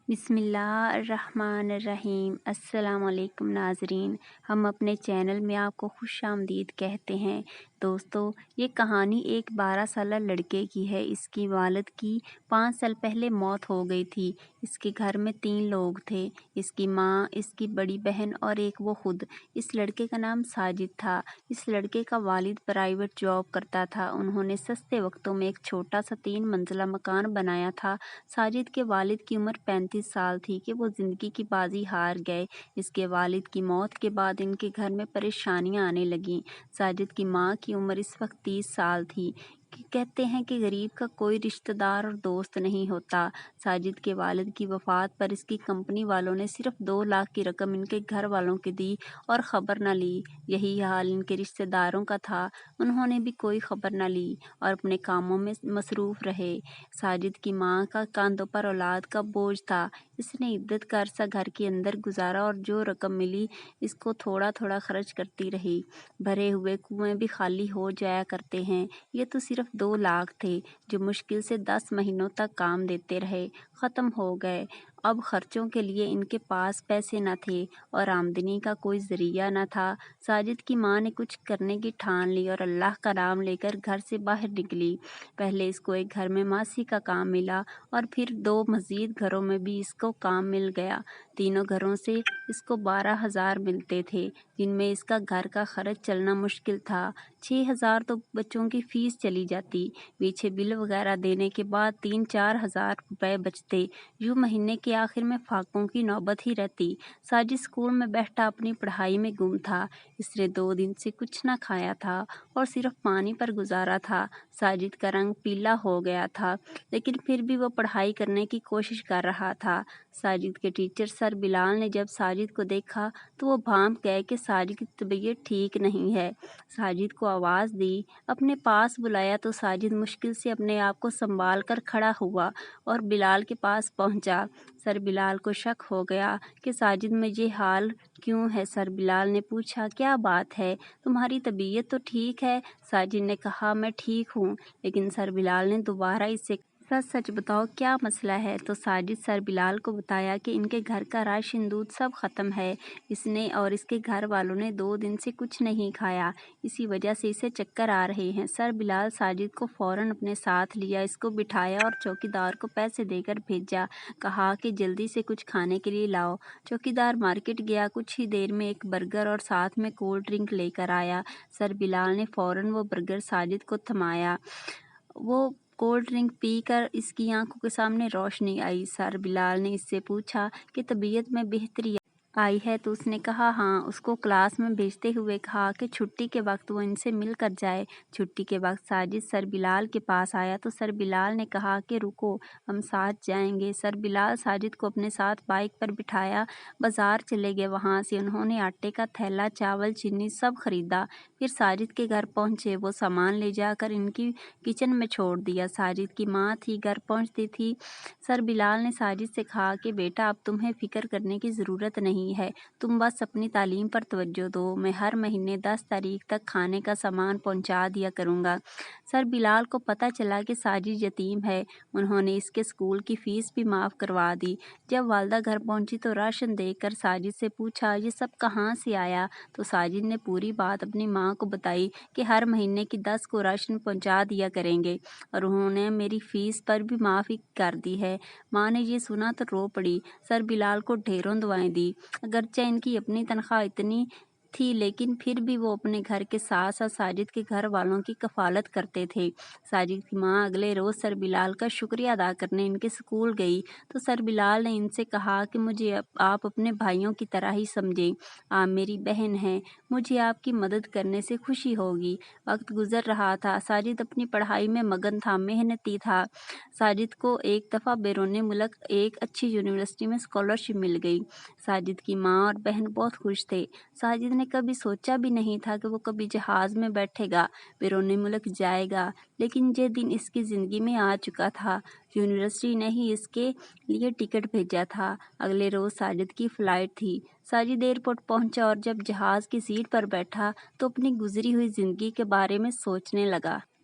بسم اللہ الرحمن الرحیم۔ السلام علیکم ناظرین، ہم اپنے چینل میں آپ کو خوش آمدید کہتے ہیں۔ دوستو، یہ کہانی ایک 12 سالہ لڑکے کی ہے۔ اس کی والد کی 5 سال پہلے موت ہو گئی تھی۔ اس کے گھر میں 3 لوگ تھے، اس کی ماں، اس کی بڑی بہن اور ایک وہ خود۔ اس لڑکے کا نام ساجد تھا۔ اس لڑکے کا والد پرائیویٹ جاب کرتا تھا۔ انہوں نے سستے وقتوں میں ایک چھوٹا سا 3 منزلہ مکان بنایا تھا۔ ساجد کے والد کی عمر 35 سال تھی کہ وہ زندگی کی بازی ہار گئے۔ اس کے والد کی موت کے بعد ان کے گھر میں پریشانیاں آنے لگیں۔ ساجد کی ماں کی عمر اس وقت 30 سال تھی۔ کہتے ہیں کہ غریب کا کوئی رشتہ دار اور دوست نہیں ہوتا۔ ساجد کے والد کی وفات پر اس کی کمپنی والوں نے صرف 2 لاکھ کی رقم ان کے گھر والوں کو دی اور خبر نہ لی۔ یہی حال ان کے رشتہ داروں کا تھا۔ انہوں نے بھی کوئی خبر نہ لی اور اپنے کاموں میں مصروف رہے۔ ساجد کی ماں کا کاندھوں پر اولاد کا بوجھ تھا۔ اس نے عدت کا عرصہ گھر کے اندر گزارا اور جو رقم ملی اس کو تھوڑا تھوڑا خرچ کرتی رہی۔ بھرے ہوئے کنویں بھی خالی ہو جایا کرتے ہیں۔ یہ تو صرف 2 لاکھ تھے جو مشکل سے 10 مہینوں تک کام دیتے رہے، ختم ہو گئے۔ اب خرچوں کے لیے ان کے پاس پیسے نہ تھے اور آمدنی کا کوئی ذریعہ نہ تھا۔ ساجد کی ماں نے کچھ کرنے کی ٹھان لی اور اللہ کا نام لے کر گھر سے باہر نکلی۔ پہلے اس کو ایک گھر میں ماسی کا کام ملا اور پھر 2 مزید گھروں میں بھی اس کو کام مل گیا۔ تینوں گھروں سے اس کو 12,000 ملتے تھے، جن میں اس کا گھر کا خرچ چلنا مشکل تھا۔ 6,000 تو بچوں کی فیس چلی جاتی، پیچھے بل وغیرہ دینے کے بعد 3-4 ہزار روپے بچتے۔ یوں مہینے کے آخر میں فاقوں کی نوبت ہی رہتی۔ ساجد اسکول میں بیٹھا اپنی پڑھائی میں گم تھا۔ اس نے 2 دن سے کچھ نہ کھایا تھا اور صرف پانی پر گزارا تھا۔ ساجد کا رنگ پیلا ہو گیا تھا، لیکن پھر بھی وہ پڑھائی کرنے کی کوشش کر رہا تھا۔ ساجد کے ٹیچر سر بلال نے جب ساجد کو دیکھا تو وہ بھانپ گئے کہ ساجد کی طبیعت ٹھیک نہیں ہے۔ ساجد کو آواز دی، اپنے پاس بلایا تو ساجد مشکل سے اپنے آپ کو سنبھال کر کھڑا ہوا اور بلال کے پاس پہنچا۔ سر بلال کو شک ہو گیا کہ ساجد میں یہ حال کیوں ہے۔ سر بلال نے پوچھا، کیا بات ہے؟ تمہاری طبیعت تو ٹھیک ہے؟ ساجد نے کہا، میں ٹھیک ہوں۔ لیکن سر بلال نے دوبارہ اس سے سچ سچ بتاؤ کیا مسئلہ ہے؟ تو ساجد سر بلال کو بتایا کہ ان کے گھر کا راشن دودھ سب ختم ہے۔ اس نے اور اس کے گھر والوں نے 2 دن سے کچھ نہیں کھایا، اسی وجہ سے اسے چکر آ رہے ہیں۔ سر بلال ساجد کو فوراً اپنے ساتھ لیا، اس کو بٹھایا اور چوکیدار کو پیسے دے کر بھیجا۔ کہا کہ جلدی سے کچھ کھانے کے لیے لاؤ۔ چوکیدار مارکیٹ گیا، کچھ ہی دیر میں ایک برگر اور ساتھ میں کولڈ ڈرنک لے کر آیا۔ سر بلال نے فوراً وہ برگر ساجد کو تھمایا۔ وہ کولڈ ڈرنک پی کر اس کی آنکھوں کے سامنے روشنی آئی۔ سر بلال نے اس سے پوچھا کہ طبیعت میں بہتری آئی ہے؟ تو اس نے کہا ہاں۔ اس کو کلاس میں بھیجتے ہوئے کہا کہ چھٹی کے وقت وہ ان سے مل کر جائے۔ چھٹی کے وقت ساجد سر بلال کے پاس آیا تو سر بلال نے کہا کہ رکو، ہم ساتھ جائیں گے۔ سر بلال ساجد کو اپنے ساتھ بائک پر بٹھایا، بازار چلے گئے۔ وہاں سے انہوں نے آٹے کا تھیلا، چاول، چینی سب خریدا۔ پھر ساجد کے گھر پہنچے۔ وہ سامان لے جا کر ان کی کچن میں چھوڑ دیا۔ ساجد کی ماں تھی، گھر پہنچتی تھی۔ سر بلال نے ساجد سے کہا کہ بیٹا، اب تمہیں فکر کرنے کی ضرورت نہیں ہے، تم بس اپنی تعلیم پر توجہ دو۔ میں ہر مہینے 10 تاریخ تک کھانے کا سامان پہنچا دیا کروں گا۔ سر بلال کو پتہ چلا کہ ساجد یتیم ہے۔ انہوں نے اس کے اسکول کی فیس بھی معاف کروا دی۔ جب والدہ گھر پہنچی تو راشن دیکھ کر ساجد سے پوچھا، یہ سب کہاں سے آیا؟ تو ساجد نے پوری بات اپنی ماں کو بتائی کہ ہر مہینے کی 10 کو راشن پہنچا دیا کریں گے اور انہوں نے میری فیس پر بھی معافی کر دی ہے۔ ماں نے یہ سنا تو رو پڑی۔ سر بلال کو ڈھیروں دعائیں دی۔ اگرچہ ان کی اپنی تنخواہ اتنی تھی، لیکن پھر بھی وہ اپنے گھر کے ساتھ ساتھ ساجد کے گھر والوں کی کفالت کرتے تھے۔ ساجد کی ماں اگلے روز سر بلال کا شکریہ ادا کرنے ان کے اسکول گئی تو سر بلال نے ان سے کہا کہ مجھے آپ اپنے بھائیوں کی طرح ہی سمجھیں، آپ میری بہن ہیں، مجھے آپ کی مدد کرنے سے خوشی ہوگی۔ وقت گزر رہا تھا، ساجد اپنی پڑھائی میں مگن تھا، محنتی تھا۔ ساجد کو ایک دفعہ بیرون ملک ایک اچھی یونیورسٹی میں اسکالرشپ مل گئی۔ ساجد کی ماں اور بہن بہت خوش تھے۔ ساجد نے کبھی سوچا بھی نہیں تھا کہ وہ کبھی جہاز میں بیٹھے گا، بیرون ملک جائے گا، لیکن یہ دن اس کی زندگی میں آ چکا تھا۔ یونیورسٹی نے ہی اس کے لیے ٹکٹ بھیجا تھا۔ اگلے روز ساجد کی فلائٹ تھی۔ ساجد ایئرپورٹ پہنچا اور جب جہاز کی سیٹ پر بیٹھا تو اپنی گزری ہوئی زندگی کے بارے میں سوچنے لگا۔